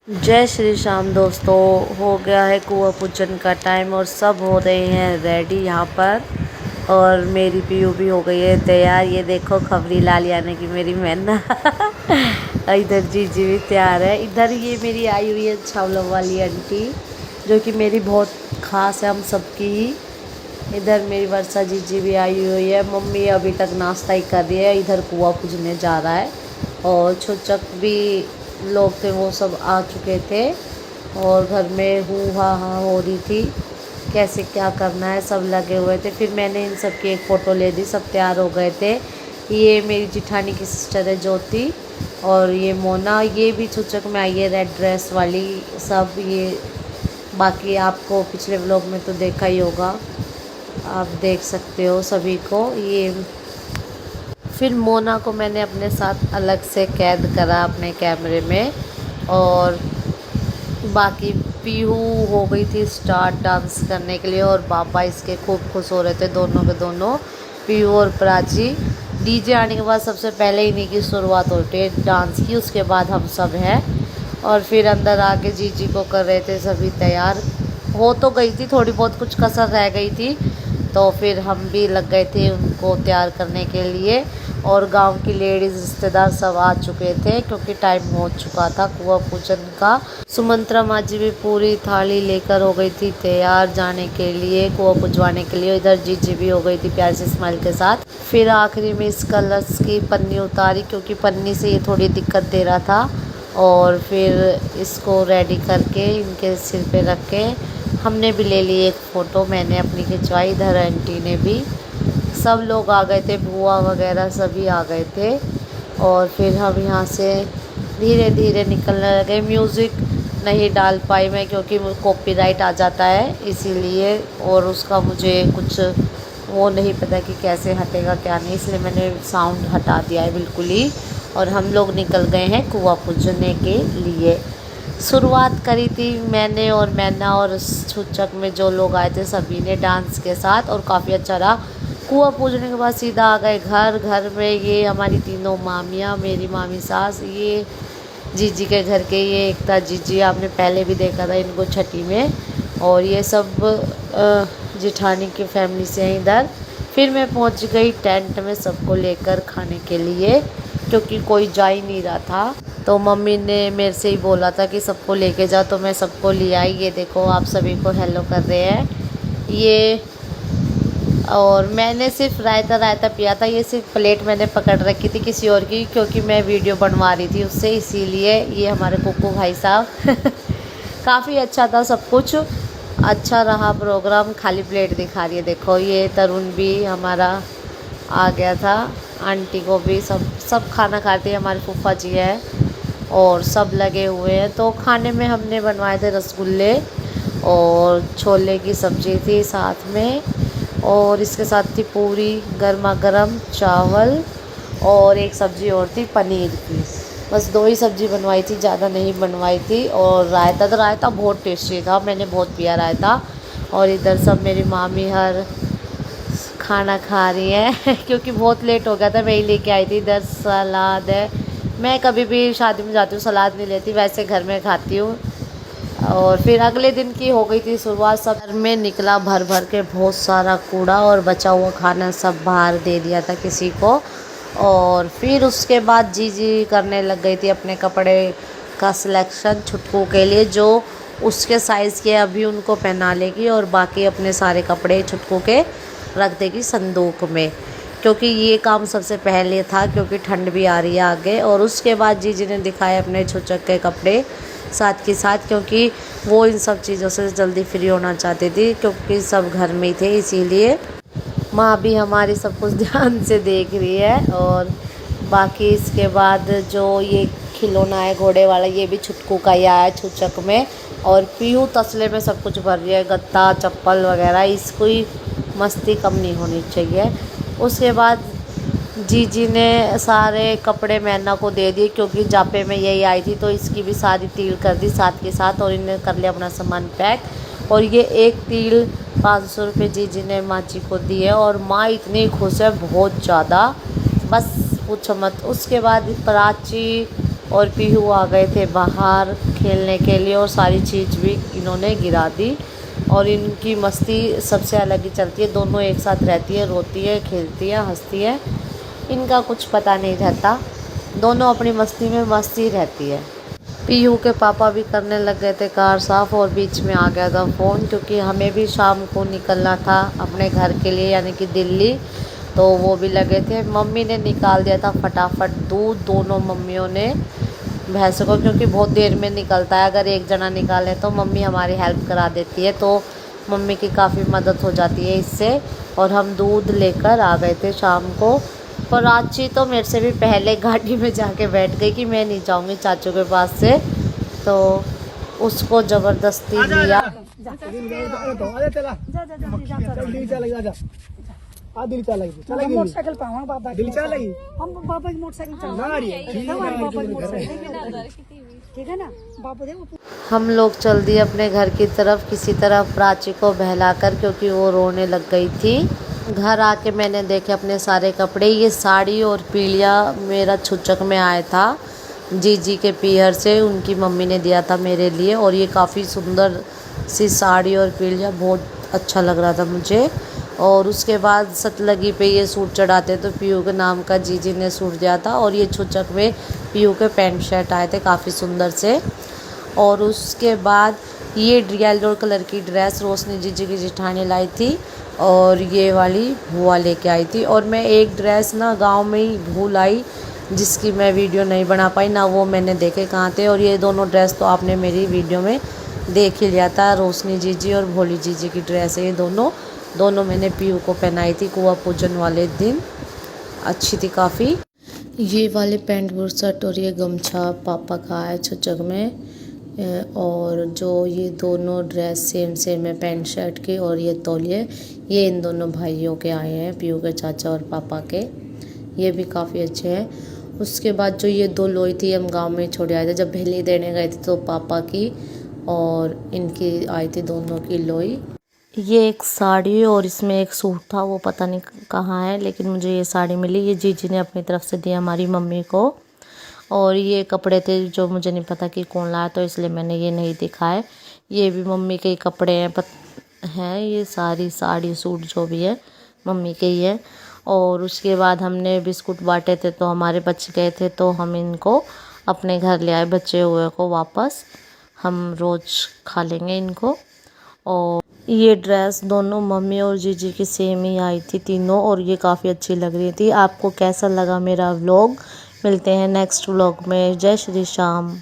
जय श्री श्याम दोस्तों। हो गया है कुआं पूजन का टाइम और सब हो रहे हैं रेडी यहाँ पर। और मेरी पीयू भी हो गई है तैयार। ये देखो खबरी लाल यानी कि मेरी मैना इधर जीजी भी तैयार है। इधर ये मेरी आई हुई है चावलों वाली आंटी, जो कि मेरी बहुत ख़ास है हम सबकी ही। इधर मेरी वर्षा जीजी भी आई हुई है। मम्मी अभी तक नाश्ता ही कर रही है, इधर कुआं पूजने जा रहा है। और छुचक भी लोग थे वो सब आ चुके थे और घर में हूँ हा हो रही थी, कैसे क्या करना है सब लगे हुए थे। फिर मैंने इन सब की एक फ़ोटो ले दी, सब तैयार हो गए थे। ये मेरी जिठानी की सिस्टर है ज्योति, और ये मोना, ये भी छुचक में आई है रेड ड्रेस वाली सब। ये बाकी आपको पिछले व्लॉग में तो देखा ही होगा, आप देख सकते हो सभी को। ये फिर मोना को मैंने अपने साथ अलग से कैद करा अपने कैमरे में। और बाकी पीहू हो गई थी स्टार्ट डांस करने के लिए, और पापा इसके खूब खुश हो रहे थे, दोनों के दोनों, पीहू और प्राची। डीजे आने के बाद सबसे पहले इन्हीं की शुरुआत होती है डांस की, उसके बाद हम सब हैं। और फिर अंदर आके जीजी को कर रहे थे सभी तैयार। हो तो गई थी, थोड़ी बहुत कुछ कसर रह गई थी, तो फिर हम भी लग गए थे उनको तैयार करने के लिए। और गांव की लेडीज़ रिश्तेदार सब आ चुके थे क्योंकि टाइम हो चुका था कुआं पूजन का। सुमंत्रा माँ जी भी पूरी थाली लेकर हो गई थी तैयार जाने के लिए, कुआं पुजवाने के लिए। इधर जीजी भी हो गई थी प्यार से स्माइल के साथ। फिर आखिरी में इस कलश की पन्नी उतारी, क्योंकि पन्नी से ये थोड़ी दिक्कत दे रहा था। और फिर इसको रेडी करके इनके सिर पे रख के हमने भी ले ली एक फ़ोटो, मैंने अपनी खिंचवाई, इधर आंटी ने भी। सब लोग आ गए थे, बुआ वगैरह सभी आ गए थे। और फिर हम यहाँ से धीरे धीरे निकलने लगे। म्यूज़िक नहीं डाल पाई मैं क्योंकि कॉपीराइट आ जाता है इसीलिए, और उसका मुझे कुछ वो नहीं पता कि कैसे हटेगा क्या नहीं, इसलिए मैंने साउंड हटा दिया है बिल्कुल ही। और हम लोग निकल गए हैं कुआं पूजने के लिए। शुरुआत करी थी मैंने और मैना, और छुचक में जो लोग आए थे सभी ने डांस के साथ, और काफ़ी अच्छा रहा। कुआं पूजने के बाद सीधा आ गए घर। घर में ये हमारी तीनों मामियाँ, मेरी मामी सास, ये जीजी के घर के ये एकता जीजी, आपने पहले भी देखा था इनको छठी में। और ये सब जिठानी की फैमिली से हैं इधर। फिर मैं पहुंच गई टेंट में सबको लेकर खाने के लिए, क्योंकि कोई जा ही नहीं रहा था। तो मम्मी ने मेरे से ही बोला था कि सबको लेके जाओ, तो मैं सबको ले आई। ये देखो आप सभी को हेलो कर रहे हैं ये। और मैंने सिर्फ रायता रायता पिया था, ये सिर्फ प्लेट मैंने पकड़ रखी थी किसी और की, क्योंकि मैं वीडियो बनवा रही थी उससे, इसीलिए। ये हमारे कुकू भाई साहब काफ़ी अच्छा था सब कुछ, अच्छा रहा प्रोग्राम। खाली प्लेट दिखा रही है देखो। ये तरुण भी हमारा आ गया था, आंटी को भी सब खाना खाते हैं, हमारी फूफा जी है और सब लगे हुए हैं। तो खाने में हमने बनवाए थे रसगुल्ले और छोले की सब्ज़ी थी साथ में, और इसके साथ थी पूरी गर्मा गर्म, चावल, और एक सब्ज़ी और थी पनीर की। बस 2 ही सब्ज़ी बनवाई थी, ज़्यादा नहीं बनवाई थी। और रायता, तो रायता बहुत टेस्टी था, मैंने बहुत पिया रायता। और इधर सब मेरी मामी हर खाना खा रही है क्योंकि बहुत लेट हो गया था, मैं ही लेके आई थी। इधर सलाद है, मैं कभी भी शादी में जाती हूँ सलाद नहीं लेती, वैसे घर में खाती हूँ। और फिर अगले दिन की हो गई थी शुरुआत। सब घर में निकला भर भर के बहुत सारा कूड़ा, और बचा हुआ खाना सब बाहर दे दिया था किसी को। और फिर उसके बाद जीजी करने लग गई थी अपने कपड़े का सिलेक्शन छुटकू के लिए, जो उसके साइज़ के अभी उनको पहना लेगी, और बाकी अपने सारे कपड़े छुटकू के रख देगी संदूक में, क्योंकि ये काम सबसे पहले था, क्योंकि ठंड भी आ रही है आगे। और उसके बाद जीजी ने दिखाए अपने छुचक के कपड़े साथ के साथ, क्योंकि वो इन सब चीज़ों से जल्दी फ्री होना चाहती थी, क्योंकि सब घर में ही थे इसीलिए। माँ भी हमारी सब कुछ ध्यान से देख रही है। और बाकी इसके बाद जो ये खिलौना है घोड़े वाला, ये भी छुटकू का ही आया है छुचक में। और पीहू तसले में सब कुछ भर रही है, गत्ता चप्पल वगैरह, इसको ही मस्ती कम नहीं होनी चाहिए। उसके बाद जीजी ने सारे कपड़े मैना को दे दिए, क्योंकि जापे में यही आई थी, तो इसकी भी सारी तील कर दी साथ के साथ, और इन्हें कर लिया अपना सामान पैक। और ये एक तील 500 रुपये जीजी ने माँ जी को दिए, और माँ इतनी खुश है बहुत ज़्यादा, बस पूछो मत। उसके बाद प्राची और पीहू आ गए थे बाहर खेलने के लिए और सारी चीज़ भी इन्होंने गिरा दी। और इनकी मस्ती सबसे अलग ही चलती है, दोनों एक साथ रहती है, रोती है, खेलती है, हंसती है, इनका कुछ पता नहीं रहता, दोनों अपनी मस्ती में मस्ती रहती है। पीहू के पापा भी करने लग गए थे कार साफ़ और बीच में आ गया था फ़ोन, क्योंकि हमें भी शाम को निकलना था अपने घर के लिए यानी कि दिल्ली, तो वो भी लगे थे। मम्मी ने निकाल दिया था फटाफट दूध, दोनों मम्मियों ने भैंसों को, क्योंकि बहुत देर में निकलता है, अगर एक जना निकाले तो मम्मी हमारी हेल्प करा देती है, तो मम्मी की काफ़ी मदद हो जाती है इससे। और हम दूध लेकर आ गए थे शाम को। पर रांची तो मेरे से भी पहले गाड़ी में जाके बैठ गई कि मैं नहीं जाऊंगी चाचू के पास से, तो उसको ज़बरदस्ती लिया। मोटरसाइकिल पावा बाबा दिल चलेगी, हम बाबा की मोटरसाइकिल चला ठीक है ना बाबू दे। हम लोग चल दिए अपने घर की तरफ, किसी तरह प्राची को बहलाकर, क्योंकि वो रोने लग गई थी। घर आके मैंने देखे अपने सारे कपड़े, ये साड़ी और पीलिया मेरा छुचक में आया था जीजी के पीहर से, उनकी मम्मी ने दिया था मेरे लिए। और ये काफ़ी सुंदर सी साड़ी और पीलिया बहुत अच्छा लग रहा था मुझे। और उसके बाद सतलगी पे ये सूट चढ़ाते तो पीहू के नाम का जीजी ने सूट दिया था, और ये छुचक में पीहू के पैंट शर्ट आए थे काफ़ी सुंदर से। और उसके बाद ये येलो कलर की ड्रेस रोशनी जीजी की जिठानी लाई थी, और ये वाली बुआ लेके आई थी। और मैं एक ड्रेस ना गांव में ही भूल आई, जिसकी मैं वीडियो नहीं बना पाई ना, वो मैंने देखे कहाँ थे। और ये दोनों ड्रेस तो आपने मेरी वीडियो में देख ही लिया था, रोशनी जीजी और भोली जीजी की ड्रेस है ये दोनों मैंने पीहू को पहनाई थी कुआं पूजन वाले दिन, अच्छी थी काफ़ी। ये वाले पैंट बुरसट और ये गमछा पापा का है छुचक में। और जो ये दोनों ड्रेस सेम है पैंट शर्ट के, और ये तौलिए ये इन दोनों भाइयों के आए हैं, पीहू के चाचा और पापा के, ये भी काफ़ी अच्छे हैं। उसके बाद जो ये दो लोई थी हम गांव में छोड़ आए थे, जब भेली देने गए थे तो पापा की और इनकी आई थी दोनों की लोई। ये एक साड़ी और इसमें एक सूट था, वो पता नहीं कहाँ है, लेकिन मुझे ये साड़ी मिली, ये जीजी ने अपनी तरफ से दी हमारी मम्मी को। और ये कपड़े थे जो मुझे नहीं पता कि कौन लाया, तो इसलिए मैंने ये नहीं दिखाए। ये भी मम्मी के ही कपड़े हैं ये सारी साड़ी सूट जो भी है मम्मी के ही है। और उसके बाद हमने बिस्कुट बांटे थे तो हमारे बच गए थे, तो हम इनको अपने घर ले आए, बचे हुए को वापस, हम रोज़ खा लेंगे इनको। और ये ड्रेस दोनों मम्मी और जीजी की सेम ही आई थी तीनों, और ये काफ़ी अच्छी लग रही थी। आपको कैसा लगा मेरा व्लॉग? मिलते हैं नेक्स्ट व्लॉग में। जय श्री श्याम।